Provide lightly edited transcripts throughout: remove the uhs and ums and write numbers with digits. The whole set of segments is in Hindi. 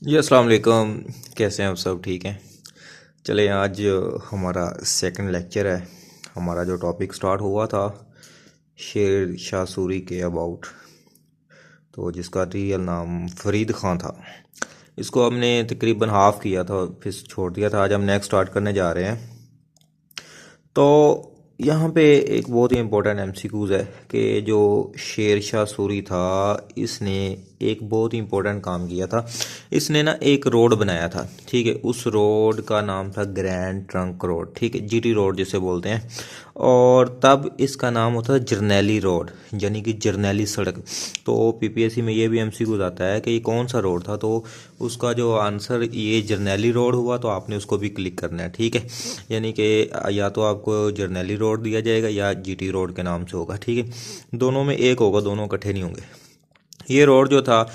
जी अस्सलाम वालेकुम। कैसे हैं आप? सब ठीक हैं? चले, आज हमारा सेकंड लेक्चर है। हमारा जो टॉपिक स्टार्ट हुआ था शेर शाह सूरी के अबाउट, तो जिसका रियल नाम फरीद ख़ान था, इसको हमने तकरीबन हाफ़ किया था, फिर छोड़ दिया था। आज हम नेक्स्ट स्टार्ट करने जा रहे हैं। तो यहाँ पे एक बहुत ही इम्पोर्टेंट एमसीक्यूज़ है कि जो शेर शाह सूरी था, इसने एक बहुत ही इम्पोर्टेंट काम किया था। इसने ना एक रोड बनाया था, ठीक है। उस रोड का नाम था ग्रैंड ट्रंक रोड, ठीक है, जीटी रोड जिसे बोलते हैं। और तब इसका नाम होता था जर्नैली रोड, यानी कि जर्नैली सड़क। तो पीपीएससी में ये भी एमसीक्यू आता है कि ये कौन सा रोड था, तो उसका जो आंसर ये जर्नैली रोड हुआ, तो आपने उसको भी क्लिक करना है, ठीक है। यानी कि या तो आपको जर्नैली रोड दिया जाएगा या जीटी रोड के नाम से होगा, ठीक है। दोनों में एक होगा, दोनों इकट्ठे नहीं होंगे। ये रोड जो था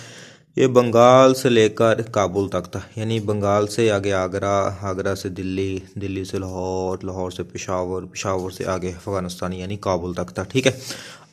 ये बंगाल से लेकर काबुल तक था, यानी बंगाल से आगे आगरा, आगरा से दिल्ली, दिल्ली से लाहौर, लाहौर से पेशावर, पेशावर से आगे अफ़गानिस्तान यानी काबुल तक था, ठीक है।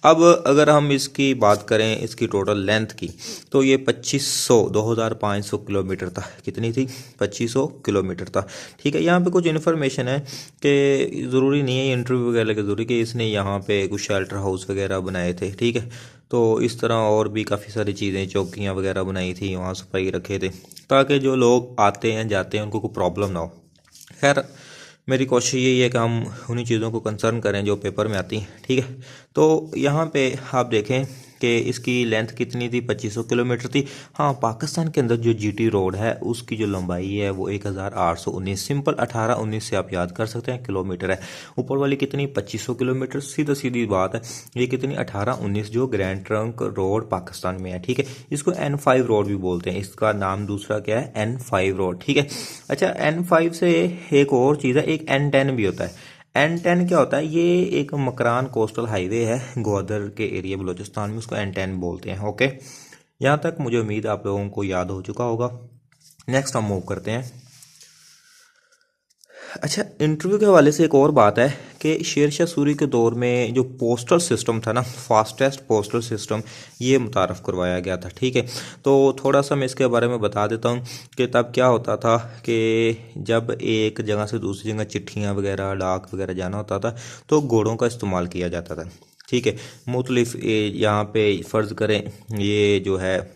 अब अगर हम इसकी बात करें, इसकी टोटल लेंथ की, तो ये 2500 किलोमीटर था। कितनी थी? 2500 किलोमीटर था, ठीक है। यहाँ पे कुछ इन्फॉर्मेशन है कि ज़रूरी नहीं है इंटरव्यू वगैरह की ज़रूरी कि इसने यहाँ पे कुछ शेल्टर हाउस वगैरह बनाए थे, ठीक है। तो इस तरह और भी काफ़ी सारी चीज़ें, चौकियाँ वगैरह बनाई थी, वहाँ सफाई रखे थे, ताकि जो लोग आते हैं जाते हैं उनको कोई प्रॉब्लम ना हो। खैर, मेरी कोशिश यही है कि हम उन्हीं चीज़ों को कंसर्न करें जो पेपर में आती हैं, ठीक है। तो यहाँ पे आप देखें कि इसकी लेंथ कितनी थी? 2500 किलोमीटर थी। हाँ, पाकिस्तान के अंदर जो जीटी रोड है उसकी जो लंबाई है वो 1819, सिंपल 1819 से आप याद कर सकते हैं किलोमीटर है। ऊपर वाली कितनी? 2500 किलोमीटर। सीधा सीधी बात है, ये कितनी? 1819, जो ग्रैंड ट्रंक रोड पाकिस्तान में है, ठीक है। इसको N5 रोड भी बोलते हैं, इसका नाम दूसरा क्या है? N5 रोड, ठीक है। अच्छा, N5 से एक और चीज़ है, एक N10 भी होता है। N10 क्या होता है? ये एक मकरान कोस्टल हाईवे है ग्वादर के एरिया बलूचिस्तान में, उसको N10 बोलते हैं, ओके। यहाँ तक मुझे उम्मीद आप लोगों को याद हो चुका होगा। नेक्स्ट हम मूव करते हैं। अच्छा, इंटरव्यू के हवाले से एक और बात है कि शेर शाह सूरी के दौर में जो पोस्टल सिस्टम था ना, फास्टेस्ट पोस्टल सिस्टम, ये मुतारफ़ करवाया गया था, ठीक है। तो थोड़ा सा मैं इसके बारे में बता देता हूँ कि तब क्या होता था कि जब एक जगह से दूसरी जगह चिट्ठियाँ वगैरह, डाक वगैरह जाना होता था, तो घोड़ों का इस्तेमाल किया जाता था, ठीक है। मुख्तलिफ यहाँ पे फ़र्ज़ करें ये जो है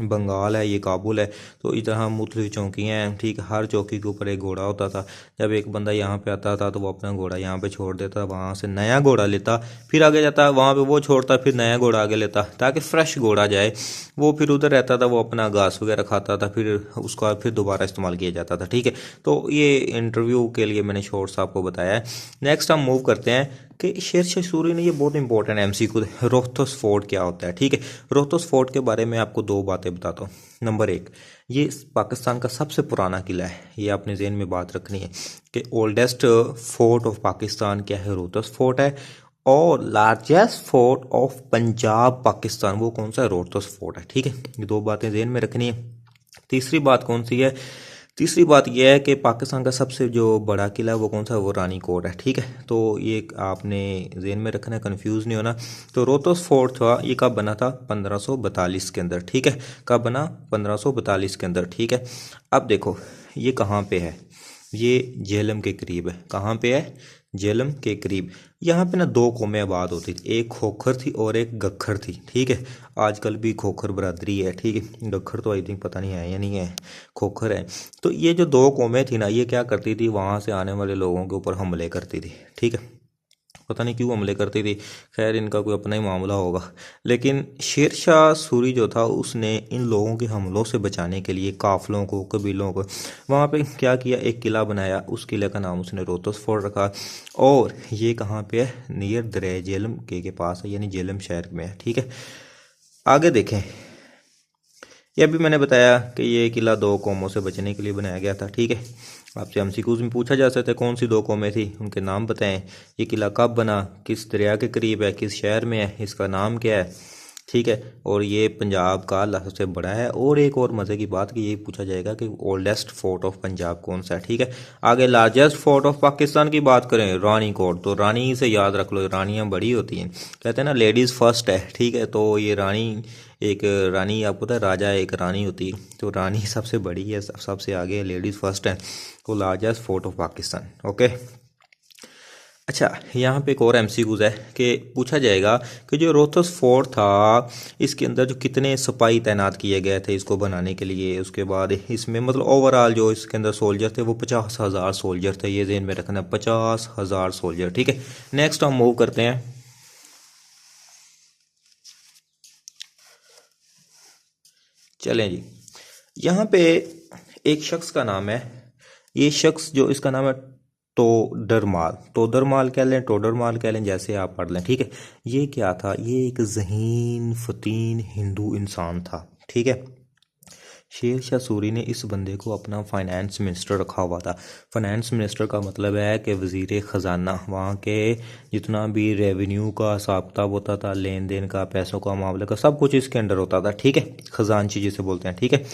बंगाल है, ये काबुल है, तो इस तरह मुख्तलिफ चौकियाँ हैं, ठीक। हर चौकी के ऊपर एक घोड़ा होता था। जब एक बंदा यहाँ पे आता था तो वो अपना घोड़ा यहाँ पे छोड़ देता, वहाँ से नया घोड़ा लेता, फिर आगे जाता, वहाँ पे वो छोड़ता, फिर नया घोड़ा आगे लेता, ताकि फ्रेश घोड़ा जाए। वो फिर उधर रहता था, वो अपना घास वगैरह खाता था, फिर उसका फिर दोबारा इस्तेमाल किया जाता था, ठीक है। तो ये इंटरव्यू के लिए मैंने शॉर्ट्स आपको बताया है। नेक्स्ट हम मूव करते हैं कि शेर शाह सूरी ने, ये बहुत इंपॉर्टेंट एमसीक्यू है, रोहतस फोर्ट क्या होता है, ठीक है। रोहतस फोर्ट के बारे में आपको दो बातें बताता हूँ। नंबर एक, ये पाकिस्तान का सबसे पुराना किला है, ये आपने ज़हन में बात रखनी है कि ओल्डेस्ट फोर्ट ऑफ पाकिस्तान क्या है? रोहतस फोर्ट है। और largest fort of Punjab Pakistan, वो कौन सा है? रोहतस फोर्ट है, ठीक है। ये दो बातें ज़हन में रखनी है। तीसरी बात कौन सी है? तीसरी बात यह है कि पाकिस्तान का सबसे जो बड़ा किला है वो कौन सा है? वो रानी कोट है, ठीक है। तो ये आपने जेहन में रखना है, कंफ्यूज नहीं होना। तो रोहतस फोर्ट था, ये कब बना था? 1542 के अंदर, ठीक है। कब बना? 1542 के अंदर, ठीक है। अब देखो ये कहाँ पे है? ये झेलम के करीब है। कहाँ पे है? झेलम के करीब। यहाँ पे ना दो कौमें आबाद होती थी, एक खोखर थी और एक गखर थी, ठीक है। आजकल भी खोखर बरादरी है, ठीक है। गखर तो आई थिंक पता नहीं है या नहीं है, खोखर है। तो ये जो दो कौमें थी ना, ये क्या करती थी? वहाँ से आने वाले लोगों के ऊपर हमले करती थी, ठीक है। पता नहीं क्यों हमले करती थी, खैर इनका कोई अपना ही मामला होगा। लेकिन शेर शाह सूरी जो था, उसने इन लोगों के हमलों से बचाने के लिए काफिलों को, कबीलों को, वहाँ पे क्या किया? एक किला बनाया, उस किले का नाम उसने रोहतस फोर्ट रखा। और ये कहाँ पे है? नियर दरिया झेलम के पास है, यानी झेलम शहर में है, ठीक है। आगे देखें, ये भी मैंने बताया कि ये किला दो कौमों से बचने के लिए बनाया गया था, ठीक है। आपसे एमसीक्यूज में पूछा जा सकता है कौन सी दो कौमें थी, उनके नाम बताएं। ये किला कब बना, किस दरिया के करीब है, किस शहर में है, इसका नाम क्या है, ठीक है, और ये पंजाब का सबसे बड़ा है। और एक और मज़े की बात कि ये पूछा जाएगा कि ओल्डेस्ट फोर्ट ऑफ पंजाब कौन सा है। ठीक है, आगे लार्जेस्ट फोर्ट ऑफ पाकिस्तान की बात करें, रानी कोट, तो रानी से याद रख लो, रानियाँ बड़ी होती हैं, कहते हैं ना लेडीज़ फर्स्ट है। ठीक है, तो ये रानी, एक रानी आपको पता है, राजा एक रानी होती है, तो रानी सबसे बड़ी है, सबसे आगे है, लेडीज़ फर्स्ट है, तो largest fort of Pakistan. Okay, अच्छा यहाँ पे एक और एमसीक्यूज है कि पूछा जाएगा कि जो रोहतस फोर्ट था इसके अंदर जो कितने सिपाही तैनात किए गए थे इसको बनाने के लिए, उसके बाद इसमें मतलब ओवरऑल जो इसके अंदर सोल्जर थे वो 50,000 सोल्जर थे, ये ज़हन में रखना, 50,000 सोल्जर। ठीक है, नेक्स्ट हम मूव करते हैं। चलें जी, यहाँ पे एक शख्स का नाम है, ये शख्स जो इसका नाम है तोडरमाल, तोडरमाल कह लें, टोडरमाल कह लें, जैसे आप पढ़ लें। ठीक है, ये क्या था, ये एक ज़हीन फतीन हिंदू इंसान था। ठीक है, शेर शाह सूरी ने इस बंदे को अपना फाइनेंस मिनिस्टर रखा हुआ था। फाइनेंस मिनिस्टर का मतलब है कि वज़ीर ख़जाना, वहाँ के जितना भी रेवेन्यू का हिसाब किताब होता था, लेन देन का, पैसों का मामले का, सब कुछ इसके अंडर होता था। ठीक है, ख़जानची जिसे बोलते हैं। ठीक है,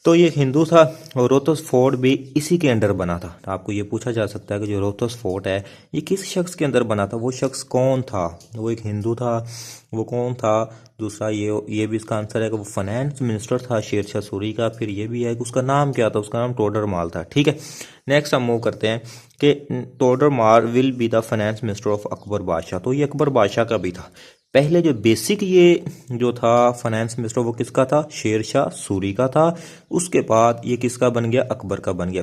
तो ये हिंदू था और रोहतस फोर्ट भी इसी के अंडर बना था। तो आपको ये पूछा जा सकता है कि जो रोहतस फोर्ट है ये किस शख्स के अंदर बना था, वो शख्स कौन था, वो एक हिंदू था, वो कौन था। दूसरा ये भी इसका आंसर है कि वो फाइनेंस मिनिस्टर था शेर शाह सूरी का। फिर ये भी है कि उसका नाम क्या था, उसका नाम टोडर माल था। ठीक है, नेक्स्ट हम मूव करते हैं कि Tudor mall will be the finance minister of Akbar बादशाह, तो ये अकबर बादशाह का भी था। पहले जो बेसिक ये जो था फाइनेंस मिनिस्टर वो किसका था, शेर शाह सूरी का था। उसके बाद ये किसका बन गया, अकबर का बन गया।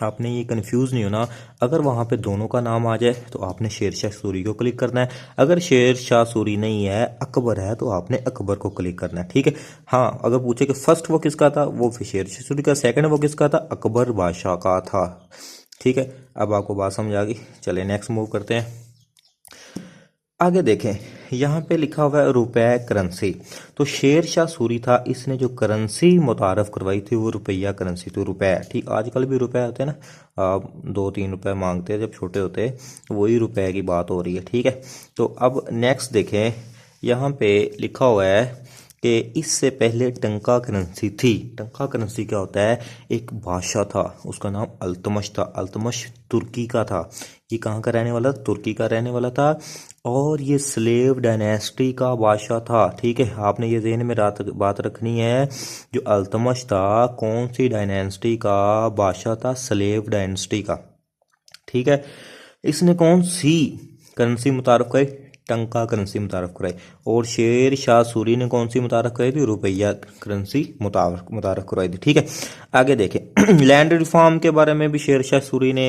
आपने ये कंफ्यूज नहीं होना, अगर वहाँ पे दोनों का नाम आ जाए तो आपने शेर शाह सूरी को क्लिक करना है, अगर शेर शाह सूरी नहीं है अकबर है तो आपने अकबर को क्लिक करना है। ठीक है, हाँ अगर पूछे कि फर्स्ट वो किसका था, वो फिर शेर शाह सूरी का, सेकंड वो किसका था, अकबर बादशाह का था। ठीक है, अब आपको बात समझ आ गई। चलिए नेक्स्ट मूव करते हैं, आगे देखें, यहाँ पे लिखा हुआ है रुपए करेंसी। तो शेर शाह सूरी था, इसने जो करेंसी मुतारफ़ करवाई थी वो रुपया करेंसी, तो रुपए। ठीक, आजकल भी रुपए होते हैं ना, आप 2-3 रुपए मांगते हैं जब छोटे होते हैं, वही रुपए की बात हो रही है। ठीक है, तो अब नेक्स्ट देखें, यहाँ पे लिखा हुआ है कि इससे पहले टंका करेंसी थी। टंका करेंसी क्या होता है, एक बादशाह था, उसका नाम अल्तमश था, अल्तमश तुर्की का था। ये कहाँ का रहने वाला, तुर्की का रहने वाला था, और ये स्लेव डायनेस्टी का बादशाह था। ठीक है, आपने ये ज़हन में बात रखनी है, जो अल्तमश था कौन सी डायनेस्टी का बादशाह था, स्लेव डायनेस्टी का। ठीक है, इसने कौन सी करेंसी मुतारफ़ कराई, टंका करेंसी मुतारफ़ कराई। और शेर शाह सूरी ने कौन सी मुतारफ़ कराई थी, रुपया करेंसी मुतारफ़ कराई थी। ठीक है, आगे देखें, लैंड रिफॉर्म के बारे में भी शेर शाह सूरी ने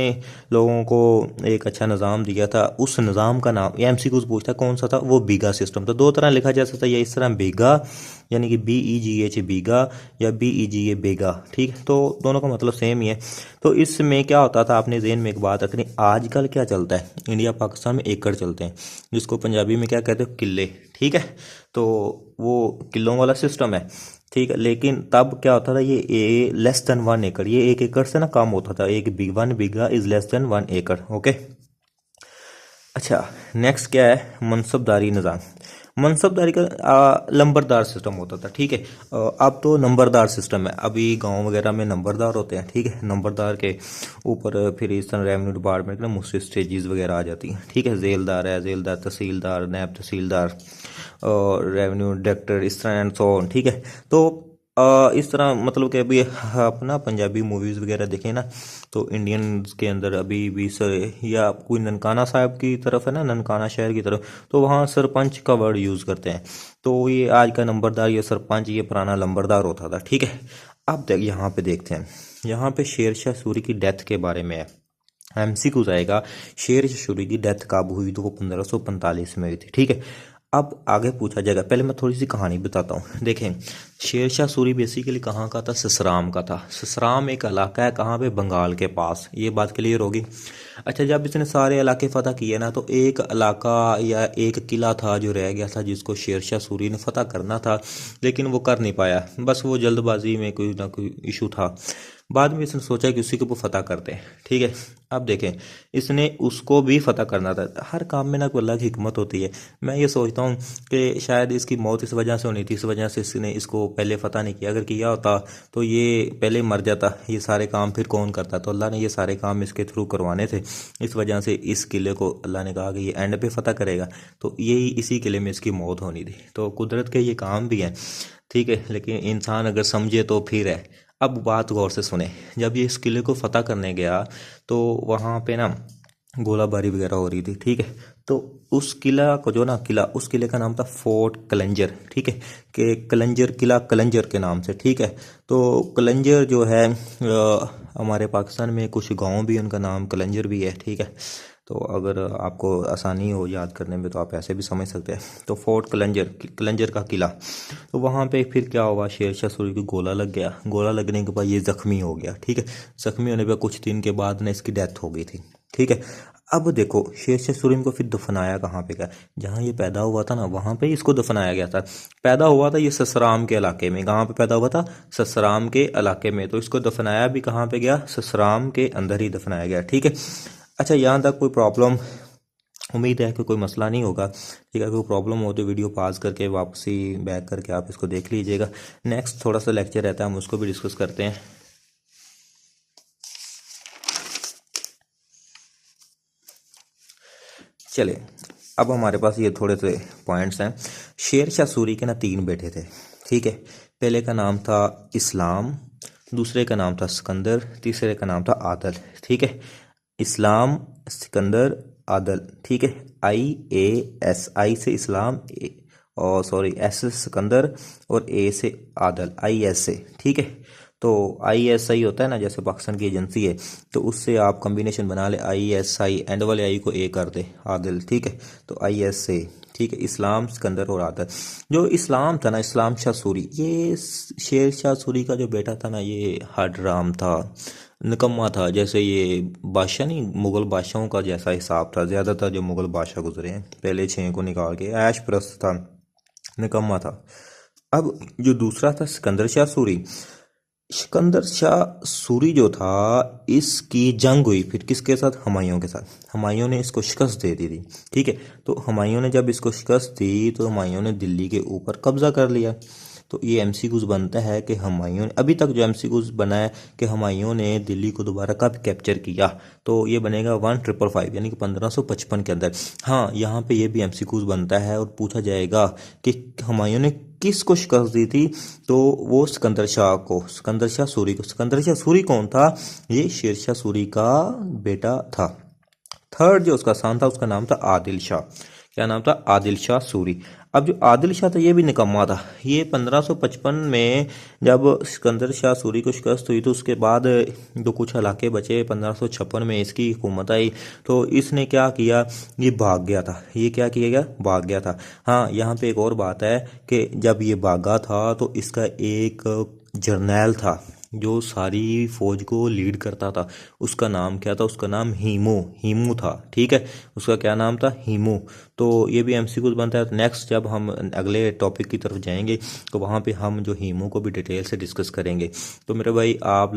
लोगों को एक अच्छा निज़ाम दिया था। उस निज़ाम का नाम एमसीक्यूज पूछता कौन सा था, वो बीघा सिस्टम था। दो तरह लिखा जा सकता है, या इस तरह बीघा यानी कि BEGH बीघा, या BEGA बेगा। ठीक है, तो दोनों का मतलब सेम ही है। तो इसमें क्या होता था, आपने ज़हन में एक बात रखनी, आजकल क्या चलता है, इंडिया पाकिस्तान में एकड़ चलते हैं, जिसको पंजाबी में क्या कहते हो, किले। ठीक है, तो वो किलों वाला सिस्टम है। ठीक है, लेकिन तब क्या होता था, ये लेस देन 1 एकड़, ये 1 एकड़ से ना कम होता था, 1 बीघा इज लेस देन 1 एकड़। ओके, अच्छा नेक्स्ट क्या है, मनसबदारी निज़ाम। मनसबदारी का लंबरदार सिस्टम होता था। ठीक है, अब तो नंबरदार सिस्टम है, अभी गांव वगैरह में नंबरदार होते हैं। ठीक है, नंबरदार के ऊपर फिर इस तरह रेवेन्यू डिपार्टमेंट में मुझसे स्टेजेस वगैरह आ जाती हैं। ठीक है, जेलदार है, जेलदार तहसीलदार, नायब तहसीलदार और रेवेन्यू डायरेक्टर, इस तरह एंड सो ऑन। ठीक है, तो इस तरह मतलब कि अभी अपना पंजाबी मूवीज़ वगैरह देखें ना, तो इंडियन के अंदर अभी भी सर, या कोई ननकाना साहब की तरफ है ना, ननकाना शहर की तरफ, तो वहाँ सरपंच का वर्ड यूज़ करते हैं। तो ये आज का नंबरदार, ये सरपंच, ये पुराना लंबरदार होता था। ठीक है, अब यहाँ पे देखते हैं, यहाँ पे शेर शाह सूरी की डेथ के बारे में है, एमसीक्यूज आएगा। शेर शाह सूरी की डेथ कब हुई, तो वो 1545 में हुई थी। ठीक है, अब आगे पूछा जाएगा, पहले मैं थोड़ी सी कहानी बताता हूँ। देखें, शेर शाह सूरी बेसिकली कहाँ का था, ससराम का था। ससराम एक इलाका है कहाँ पे, बंगाल के पास, ये बात क्लियर होगी। अच्छा, जब इसने सारे इलाके फतह किए ना, तो एक इलाका या एक किला था जो रह गया था, जिसको शेर शाह सूरी ने फतह करना था, लेकिन वो कर नहीं पाया, बस वो जल्दबाजी में कोई ना कोई इशू था। बाद में इसने सोचा कि उसी के ऊपर फतह करते हैं, ठीक है। अब देखें, इसने उसको भी फतह करना था। हर काम में ना कोई अलग हिकमत होती है। मैं ये सोचता हूँ कि शायद इसकी मौत इस वजह से होनी थी, इस वजह से इसने इसको पहले फतह नहीं किया। अगर किया होता तो ये पहले मर जाता, ये सारे काम फिर कौन करता। तो अल्लाह ने ये सारे काम इसके थ्रू करवाने थे, इस वजह से इस किले को अल्लाह ने कहा कि ये एंड पे फतह करेगा, तो यही इसी किले में इसकी मौत होनी थी। तो कुदरत के ये काम भी हैं, ठीक है, लेकिन इंसान अगर समझे तो फिर है। अब बात गौर से सुने, जब ये इस किले को फतह करने गया तो वहाँ पे ना गोलाबारी वगैरह हो रही थी, ठीक है। तो उस किला को जो ना किला, उस किले का नाम था फोर्ट कलंजर, ठीक है, कि कलंजर किला कलंजर के नाम से, ठीक है। तो कलंजर जो है हमारे पाकिस्तान में कुछ गांव भी उनका नाम कलंजर भी है, ठीक है। तो अगर आपको आसानी हो याद करने में तो आप ऐसे भी समझ सकते हैं। तो फोर्ट कलंजर, कलंजर का किला, तो वहाँ पे फिर क्या हुआ, शेरशाह सूरी को गोला लग गया। गोला लगने के बाद ये जख्मी हो गया, ठीक है। जख्मी होने पर कुछ दिन के बाद ना इसकी डेथ हो गई थी, ठीक है। अब देखो, शेरशाह सूरी को फिर दफनाया कहाँ पे गया, जहाँ ये पैदा हुआ था ना वहाँ पे इसको दफनाया गया था। पैदा हुआ था ये ससराम के इलाके में। कहाँ पे पैदा हुआ था, ससराम के इलाके में। तो इसको दफनाया भी कहाँ पे गया, ससराम के अंदर ही दफनाया गया, ठीक है। अच्छा, यहाँ तक कोई प्रॉब्लम, उम्मीद है कि कोई मसला नहीं होगा, ठीक है। कोई प्रॉब्लम हो तो वीडियो पॉज करके वापसी बैक करके आप इसको देख लीजिएगा। नेक्स्ट थोड़ा सा लेक्चर रहता है, हम उसको भी डिस्कस करते हैं। चले, अब हमारे पास ये थोड़े से पॉइंट्स हैं। शेरशाह सूरी के ना 3 बेटे थे, ठीक है। पहले का नाम था इस्लाम, दूसरे का नाम था सिकंदर, तीसरे का नाम था आदल, ठीक है। इस्लाम, सिकंदर, आदल, ठीक है। IAS, आई से इस्लाम, और सॉरी एस से सिकंदर और ए से आदल, IS से, ठीक है। तो ISI होता है ना, जैसे पाकिस्तान की एजेंसी है, तो उससे आप कॉम्बिनेशन बना ले, ISI, एंड वाले आई को ए कर दे, आदिल, ठीक है। तो IS से, ठीक है, इस्लाम, सिकंदर और आदल। जो इस्लाम था ना, इस्लाम शाह सूरी, ये शेर शाह सूरी का जो बेटा था ना, ये हडराम था, निकम्मा था। जैसे ये बादशाह नहीं, मुगल बादशाहों का जैसा हिसाब था। ज़्यादातर जो मुगल बादशाह गुजरे हैं पहले 6 को निकाल के, ऐश प्रस्त था, निकम्मा था। अब जो दूसरा था सिकंदर शाह सूरी, सिकंदर शाह सूरी जो था, इसकी जंग हुई फिर किसके साथ, हुमायूं के साथ। हुमायूं ने इसको शिकस्त दे दी थी, ठीक है। तो हुमायूं ने जब इसको शिकस्त दी तो हुमायूं ने दिल्ली के ऊपर कब्जा कर लिया। तो ये MCQs बनता है कि हुमायूं ने, अभी तक जो MCQs बना है कि हुमायूं ने दिल्ली को दोबारा कब कैप्चर किया, तो ये बनेगा 1555 यानी कि 1555 के अंदर। हाँ, यहाँ पे ये भी MCQs बनता है और पूछा जाएगा कि हुमायूं ने किसको शिकस्त दी थी, तो वो सिकंदर शाह को, सिकंदर शाह सूरी को। सिकंदर शाह सूरी कौन था, ये शेरशाह सूरी का बेटा था। थर्ड जो उसका सन था, उसका नाम था आदिल शाह। क्या नाम था, आदिल शाह सूरी। अब जो आदिल शाह था ये भी निकम्मा था। ये 1555 में जब सिकंदर शाह सूरी को शिकस्त हुई तो उसके बाद जो कुछ इलाके बचे, 1556 में इसकी हुकूमत आई, तो इसने क्या किया, ये भाग गया था। ये क्या किया गया, भाग गया था। हाँ, यहाँ पे एक और बात है कि जब ये भागा था तो इसका एक जर्नैल था जो सारी फौज को लीड करता था। उसका नाम क्या था, उसका नाम हीमू था, ठीक है। उसका क्या नाम था, हीमू। तो ये भी MCQs बनता है। तो नेक्स्ट जब हम अगले टॉपिक की तरफ जाएंगे तो वहाँ पे हम जो हीमू को भी डिटेल से डिस्कस करेंगे। तो मेरे भाई, आप लोग